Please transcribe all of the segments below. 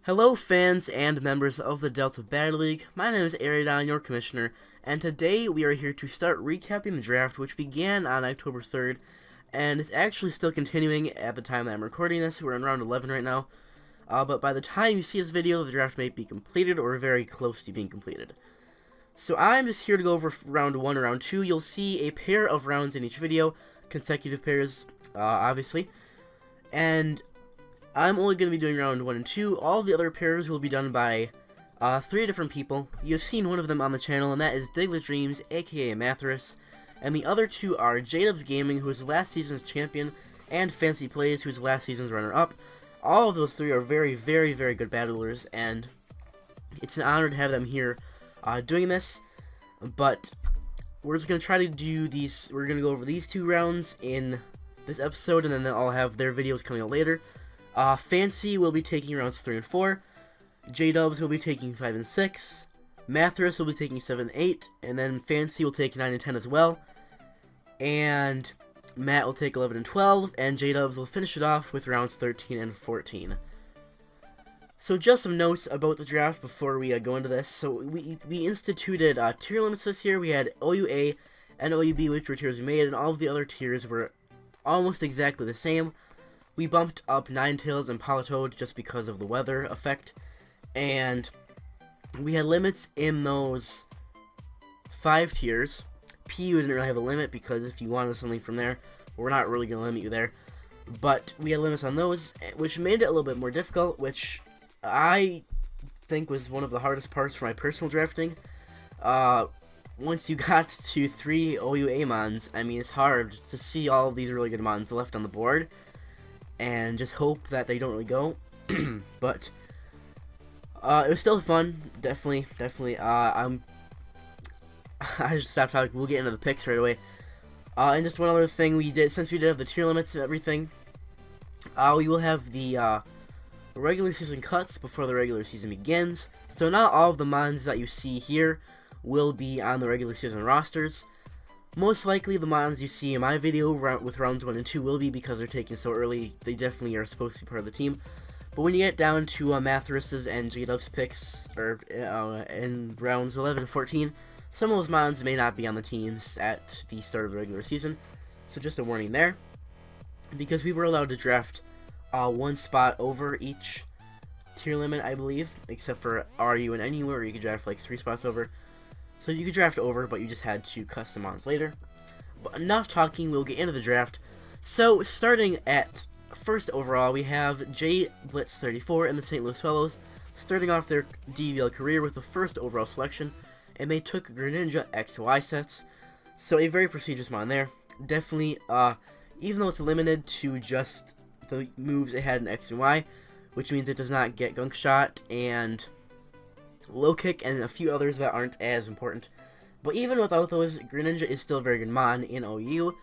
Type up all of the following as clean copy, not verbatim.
Hello fans and members of the Delta Battle League, my name is Aeriodon, your commissioner, and today we are here to start recapping the draft which began on October 3rd, and is actually still continuing at the time that I'm recording this. We're in round 11 right now, but by the time you see this video, the draft may be completed or very close to being completed. So I'm just here to go over round 1 and round 2. You'll see a pair of rounds in each video, consecutive pairs, obviously, and I'm only going to be doing round 1 and 2. All the other pairs will be done by 3 different people. You've seen one of them on the channel, and that is Diggletdreams, aka Mathras. And the other 2 are ViviGaming, who is last season's champion, and FancyPlays, who is last season's runner-up. All of those 3 are very, very, very good battlers, and it's an honor to have them here doing this. But we're just going to try to do these. We're going to go over these 2 rounds in this episode, and then I'll have their videos coming out later. Fancy will be taking rounds 3 and 4. J-Dubs will be taking 5 and 6. Mathras will be taking 7 and 8. And then Fancy will take 9 and 10 as well. And Matt will take 11 and 12. And J-Dubs will finish it off with rounds 13 and 14. So just some notes about the draft before we go into this. So we instituted tier limits this year. We had OUA and OUB, which were tiers we made. And all of the other tiers were almost exactly the same. We bumped up Ninetales and Politoed just because of the weather effect, and we had limits in those 5 tiers. PU didn't really have a limit because if you wanted something from there, we're not really going to limit you there. But we had limits on those, which made it a little bit more difficult, which I think was one of the hardest parts for my personal drafting. Once you got to 3 OUA mons, I mean, it's hard to see all of these really good mons left on the board and just hope that they don't really go. But it was still fun, definitely. I just stopped talking. We'll get into the picks right away. And just one other thing we did, since we did have the tier limits and everything, we will have the regular season cuts before the regular season begins. So not all of the mons that you see here will be on the regular season rosters. Most likely, the mons you see in my video with rounds 1 and 2 will be because they're taken so early. They definitely are supposed to be part of the team. But when you get down to Mathras's and J-Dub's picks, or in rounds 11 and 14, some of those mons may not be on the teams at the start of the regular season. So just a warning there. Because we were allowed to draft 1 spot over each tier limit, I believe. Except for RU and NU, where you could draft like 3 spots over. So you could draft over, but you just had to custom mons later. But enough talking, we'll get into the draft. So, starting at first overall, we have J Blitz 34 and the St. Louis Swellows, starting off their DBL career with the first overall selection, and they took Greninja XY sets. So a very prestigious mon there. Definitely, even though it's limited to just the moves it had in X and Y, which means it does not get Gunk Shot and Low Kick and a few others that aren't as important. But even without those, Greninja is still a very good mon in OU.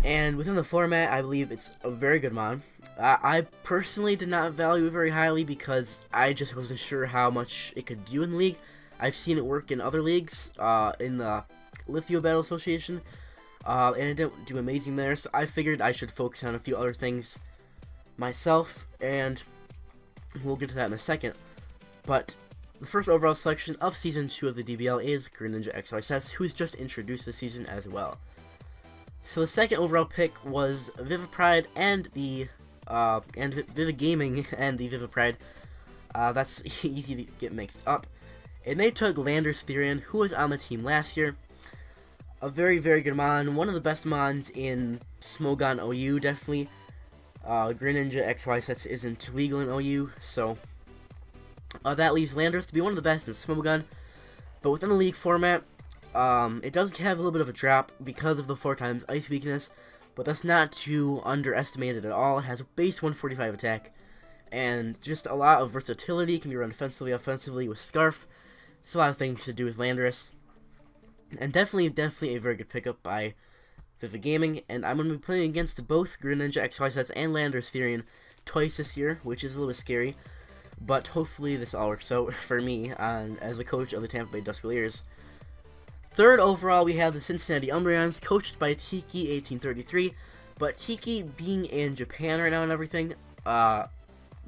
And within the format, I believe it's a very good mon. I personally did not value it very highly because I just wasn't sure how much it could do in the league. I've seen it work in other leagues, in the Lithio Battle Association, and it didn't do amazing there. So I figured I should focus on a few other things myself, and we'll get to that in a second. But the first overall selection of Season 2 of the DBL is Greninja XYZ, who's just introduced this season as well. So the second overall pick was Vivipride and the ViviGaming and the Vivipride. That's easy to get mixed up. And they took Landorus Therian, who was on the team last year. A very, very good mon. One of the best mons in Smogon OU, definitely. Greninja XYZ isn't legal in OU, so that leaves Landorus to be one of the best in Smogon. But within the league format, it does have a little bit of a drop because of the 4x ice weakness, but that's not too underestimated at all. It has a base 145 attack, and just a lot of versatility. It can be run defensively, offensively with Scarf. It's a lot of things to do with Landorus. And definitely a very good pickup by ViviGaming, and I'm going to be playing against both Greninja XYZ and Landorus Therian twice this year, which is a little bit scary. But hopefully this all works out for me as the coach of the Tampa Bay Duskulleers. Third overall, we have the Cincinnati Umbreons, coached by Tiki1833. But Tiki being in Japan right now and everything,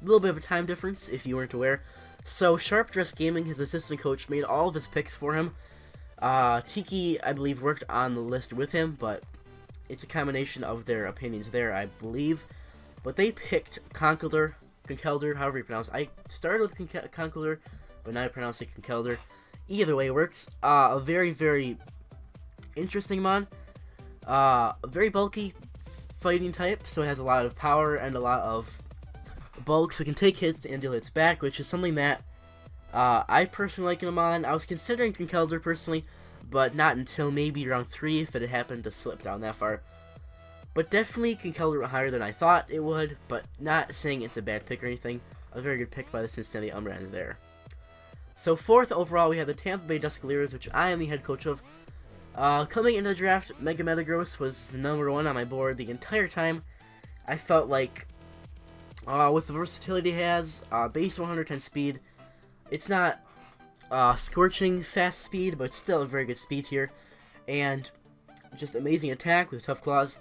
little bit of a time difference if you weren't aware. So Sharp Dress Gaming, his assistant coach, made all of his picks for him. Tiki, I believe, worked on the list with him, but it's a combination of their opinions there, I believe. But they picked Conkeldurr, however you pronounce it. I started with Conkeldurr, but now I pronounce it Conkeldurr. Either way works. A very, very interesting mon. Very bulky fighting type, so it has a lot of power and a lot of bulk, so it can take hits and deal hits back, which is something that I personally like in a mon. I was considering Conkeldurr personally, but not until maybe round 3 if it had happened to slip down that far. But definitely Conkeldurr went higher than I thought it would, but not saying it's a bad pick or anything. A very good pick by the Cincinnati Umbreons there. So 4th overall, we have the Tampa Bay Duskulleers, which I am the head coach of. Coming into the draft, Mega Metagross was the number 1 on my board the entire time. I felt like, with the versatility it has, base 110 speed, it's not scorching fast speed, but it's still a very good speed tier, and just amazing attack with tough claws.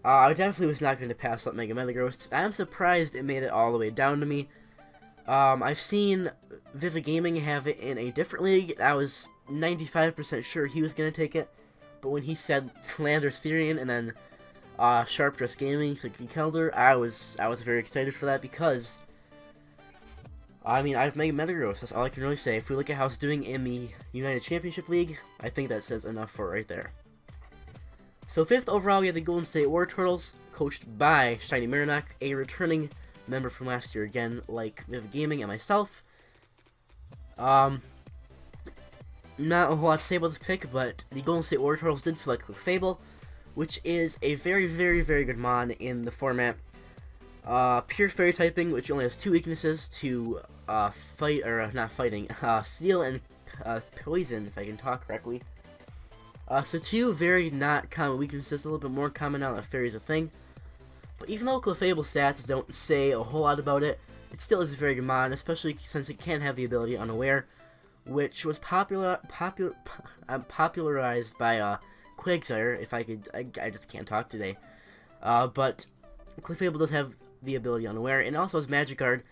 I definitely was not going to pass up Mega Metagross. I'm surprised it made it all the way down to me. I've seen ViviGaming have it in a different league. I was 95% sure he was going to take it, but when he said Landorus Therian and then Sharp Dress Gaming, so Conkeldurr, I was very excited for that because, I mean, I have Mega Metagross. That's all I can really say. If we look at how it's doing in the United Championship League, I think that says enough for it right there. So 5th overall, we have the Golden State Wartortles, coached by Shiny Marenoc, a returning member from last year again, like ViviGaming and myself. Not a whole lot to say about this pick, but the Golden State Wartortles did select Clefable, which is a very, very, very good mon in the format. Pure Fairy typing, which only has 2 weaknesses to Steel and Poison, if I can talk correctly. So 2 very not common weaknesses, a little bit more common now that Fairy's a thing. But even though Clefable stats don't say a whole lot about it, it still is a very good mon, especially since it can have the ability Unaware, which was popularized by Quagsire, if I could, I just can't talk today. But Clefable does have the ability Unaware, and also has Magic Guard,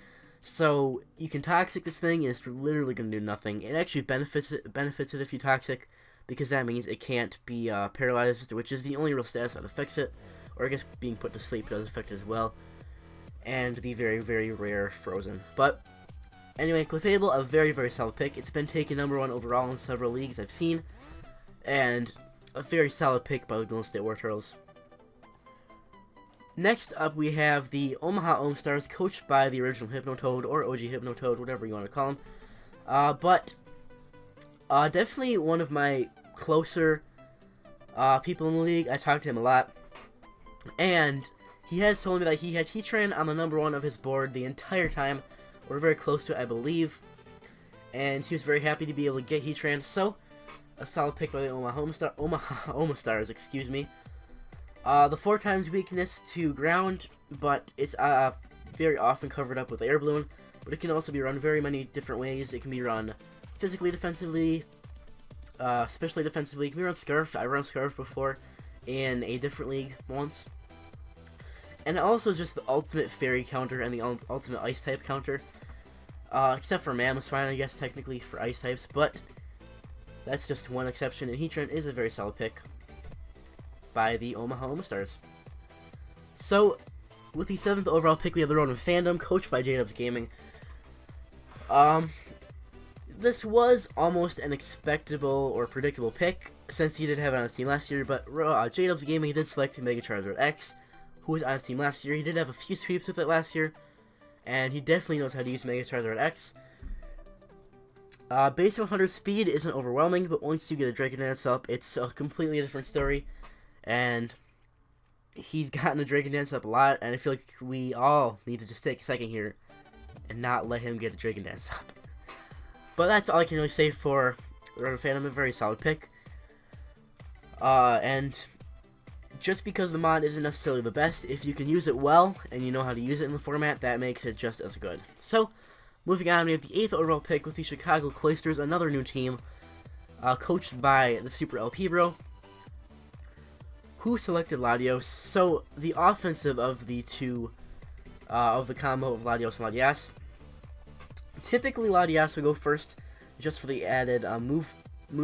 so you can Toxic this thing, and it's literally going to do nothing. It actually benefits it if you Toxic, because that means it can't be paralyzed, which is the only real status that affects it, or I guess being put to sleep does affect it as well, and the very, very rare Frozen. But anyway, Clefable, a very, very solid pick. It's been taken number 1 overall in several leagues I've seen, and a very solid pick by the Golden State Wartortles. Next up, we have the Omaha Omastars, coached by the original HypnoToad, or OGHypnoToad, whatever you want to call him. But definitely one of my closer people in the league. I talked to him a lot, and he has told me that he had Heatran on the number 1 of his board the entire time. We're very close to it, I believe, and he was very happy to be able to get Heatran, so a solid pick by the Omaha Omastars, excuse me. The 4 times weakness to ground, but it's very often covered up with Air Balloon, but it can also be run very many different ways. It can be run physically, defensively, especially defensively. It can be run Scarfed. I run Scarfed before in a different league once. And it also is just the ultimate Fairy counter and the ultimate Ice type counter. Except for Mammothspine, I guess, technically, for Ice types, but that's just one exception, and Heatran is a very solid pick by the Omaha Omastars. So, with the 7th overall pick, we have the Rotom Fandom, coached by JWgaming. This was almost an expectable or predictable pick, since he did have it on his team last year, but JWgaming did select Mega Charizard X, who was on his team last year. He did have a few sweeps with it last year, and he definitely knows how to use Mega Charizard X. Base 100 speed isn't overwhelming, but once you get a Dragon Dance up, it's a completely different story, and he's gotten a Dragon Dance up a lot, and I feel like we all need to just take a second here and not let him get a Dragon Dance up. But that's all I can really say for the Rotom Fandom, a very solid pick. And just because the mod isn't necessarily the best, if you can use it well, and you know how to use it in the format, that makes it just as good. So, moving on, we have the 8th overall pick with the Chicago Cloysters, another new team, coached by theSuperLPbro, who selected Latios. So, the offensive of the two of the combo of Latios and Latias. Typically, Latias will go first, just for the added move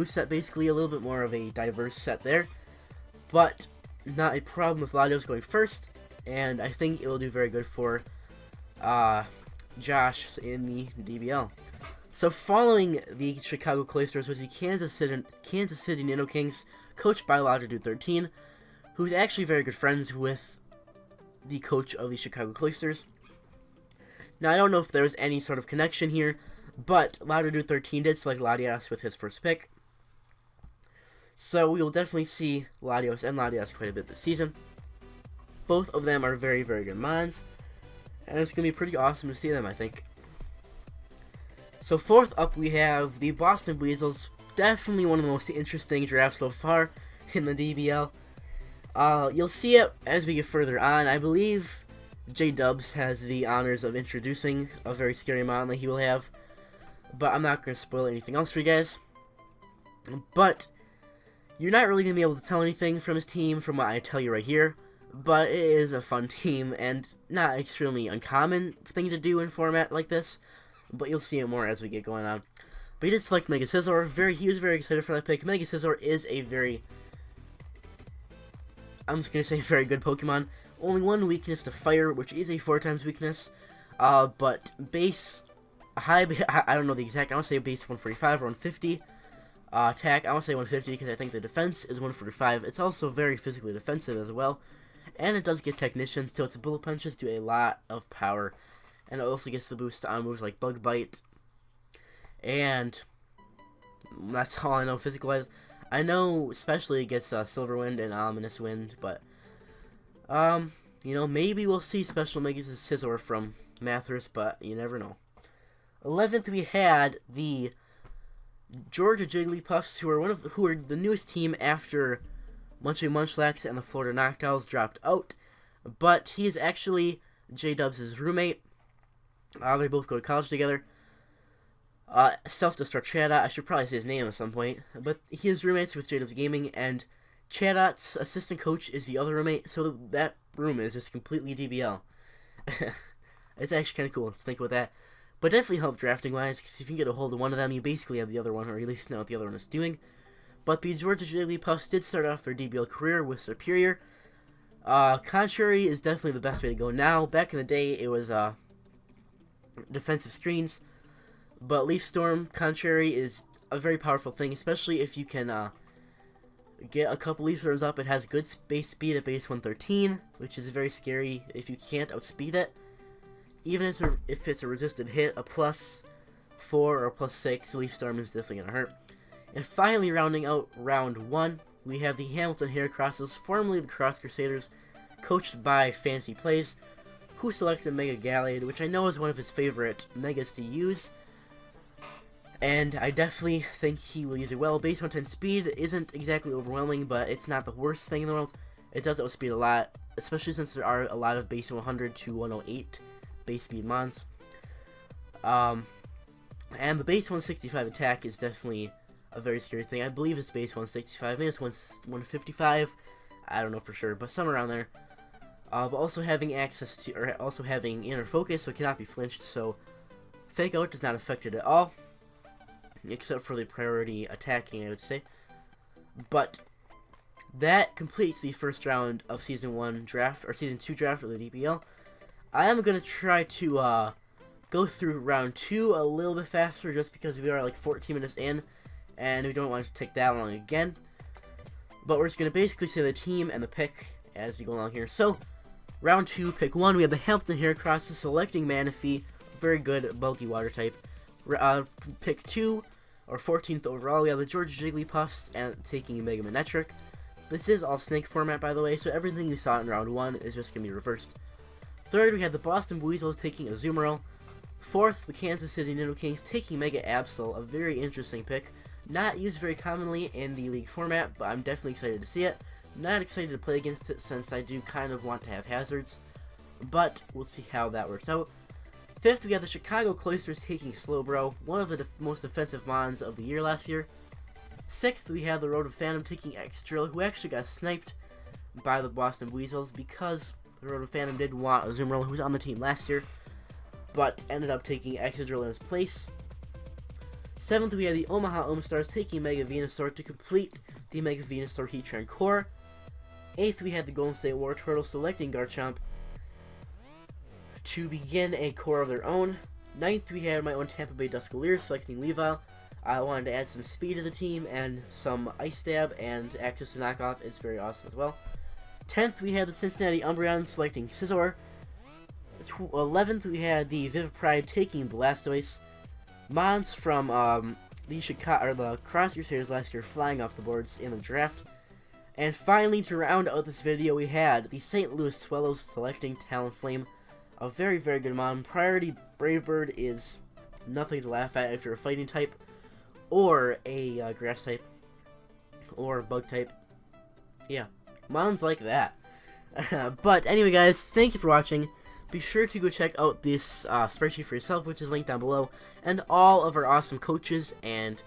set, basically a little bit more of a diverse set there. But not a problem with Latios going first, and I think it will do very good for Josh in the DBL. So following the Chicago Cloysters was the Kansas City Nidokings, coached by LaDude13, who's actually very good friends with the coach of the Chicago Cloysters. Now, I don't know if there's any sort of connection here, but LaDude13 did select Latias with his first pick. So we will definitely see Latios and Latias quite a bit this season. Both of them are very, very good mons, and it's going to be pretty awesome to see them, I think. So fourth up, we have the Boston Buizels. Definitely one of the most interesting drafts so far in the DBL. You'll see it as we get further on. I believe J-Dubs has the honors of introducing a very scary mon that he will have, but I'm not going to spoil anything else for you guys. But you're not really going to be able to tell anything from his team from what I tell you right here, but it is a fun team and not an extremely uncommon thing to do in a format like this, but you'll see it more as we get going on. But he did select Mega Scizor. He was very excited for that pick. Mega Scizor is a very, I'm just going to say, very good Pokemon. Only one weakness to Fire, which is a 4x weakness, but base, I don't know the exact, I want to say base 145 or 150. Attack, I want to say 150 because I think the defense is 145. It's also very physically defensive as well. And it does get Technician, so its bullet punches do a lot of power. And it also gets the boost on moves like Bug Bite. And that's all I know physical-wise. I know especially it gets Silver Wind and Ominous Wind, but you know, maybe we'll see special Mega Scizor from Mathers, but you never know. 11th, we had the Georgia Jigglypuffs, who are the newest team after Munchlax and the Florida Noctowls dropped out, but he is actually J-Dubs' roommate. They both go to college together. Self-Destruct Chatot, I should probably say his name at some point, but he is roommates with J-Dubs Gaming, and Chatot's assistant coach is the other roommate, so that room is just completely DBL. It's actually kind of cool to think about that. But definitely help drafting-wise, because if you can get a hold of one of them, you basically have the other one, or at least know what the other one is doing. But the Georgia Jigglypuffs did start off their DBL career with Superior. Contrary is definitely the best way to go now. Back in the day, it was defensive screens. But Leaf Storm, Contrary, is a very powerful thing, especially if you can get a couple Leaf Storms up. It has good base speed at base 113, which is very scary if you can't outspeed it. Even if it's a resisted hit, a +4 or +6, Leaf Storm is definitely going to hurt. And finally, rounding out round 1, we have the Hamilton Heracrosses, formerly the Cross Crusaders, coached by FancyPlays, who selected Mega Gallade, which I know is one of his favorite Megas to use. And I definitely think he will use it well. Base 110 speed isn't exactly overwhelming, but it's not the worst thing in the world. It does outspeed a lot, especially since there are a lot of base 100 to 108 base speed mons. And the base 165 attack is definitely a very scary thing. I believe it's base 165, maybe it's 155. I don't know for sure, but somewhere around there. But also having access to, or also having inner focus, so it cannot be flinched. So Fake Out does not affect it at all, except for the priority attacking, I would say. But that completes the first round of Season 1 draft, or Season 2 draft of the DBL. I am going to try to go through round 2 a little bit faster, just because we are like 14 minutes in, and we don't want to take that long again. But we're just going to basically say the team and the pick as we go along here. So, round 2, pick 1, we have the Hamilton Heracrosses selecting Manaphy, very good bulky water type. Pick 2, or 14th overall, we have the Georgia Jigglypuffs and taking Mega Manectric. This is all snake format, by the way, so everything you saw in round 1 is just going to be reversed. Third, we had the Boston Buizels taking Azumarill. Fourth, the Kansas City Nidokings taking Mega Absol, a very interesting pick. Not used very commonly in the league format, but I'm definitely excited to see it. Not excited to play against it since I do kind of want to have hazards, but we'll see how that works out. Fifth, we have the Chicago Cloysters taking Slowbro, one of the most defensive mons of the year last year. Sixth, we have the Rotom Fandom taking X-Drill, who actually got sniped by the Boston Buizels because The Rotom Fandom did want a Azumarill who was on the team last year, but ended up taking Excadrill in his place. 7th, we had the Omaha Omastars taking Mega Venusaur to complete the Mega Venusaur Heatran core. 8th, we had the Golden State Wartortles selecting Garchomp to begin a core of their own. 9th, we had my own Tampa Bay Duskulleers selecting Weavile. I wanted to add some speed to the team, and some Ice Stab and access to knockoff is very awesome as well. 10th, we had the Cincinnati Umbreons selecting Scizor. 11th, we had the Vivipride taking Blastoise. Mons from the Crossyear series last year flying off the boards in the draft. And finally, to round out this video, we had the St. Louis Swellows selecting Talonflame. A very, very good mon. Priority Brave Bird is nothing to laugh at if you're a fighting type, or a grass type, or bug type. Yeah, mons like that. But anyway, guys, thank you for watching. Be sure to go check out this spreadsheet for yourself, which is linked down below. And all of our awesome coaches and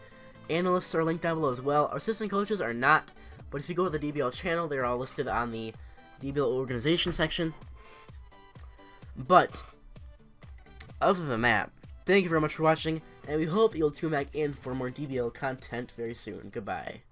analysts are linked down below as well. Our assistant coaches are not, but if you go to the DBL channel, they're all listed on the DBL organization section. But other than that, thank you very much for watching, and we hope you'll tune back in for more DBL content very soon. Goodbye.